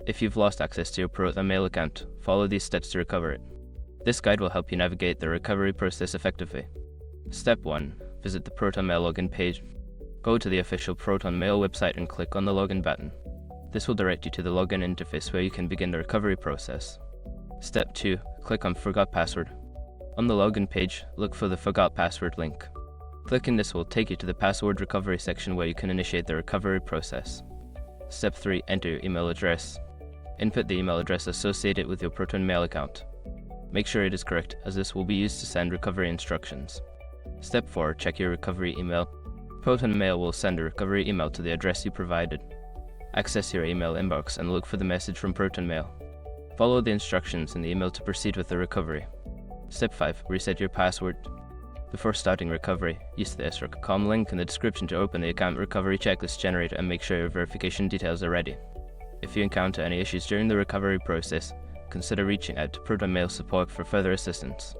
If you've lost access to your ProtonMail account, follow these steps to recover it. This guide will help you navigate the recovery process effectively. Step 1. Visit the ProtonMail login page. Go to the official ProtonMail website and click on the login button. This will direct you to the login interface where you can begin the recovery process. Step 2. Click on Forgot Password. On the login page, look for the Forgot Password link. Clicking this will take you to the password recovery section where you can initiate the recovery process. Step 3. Enter your email address. Input the email address associated with your ProtonMail account. Make sure it is correct, as this will be used to send recovery instructions. Step 4. Check your recovery email. ProtonMail will send a recovery email to the address you provided. Access your email inbox and look for the message from ProtonMail. Follow the instructions in the email to proceed with the recovery. Step 5. Reset your password. Before starting recovery, use the srec.com link in the description to open the account recovery checklist generator and make sure your verification details are ready. If you encounter any issues during the recovery process, consider reaching out to ProtonMail support for further assistance.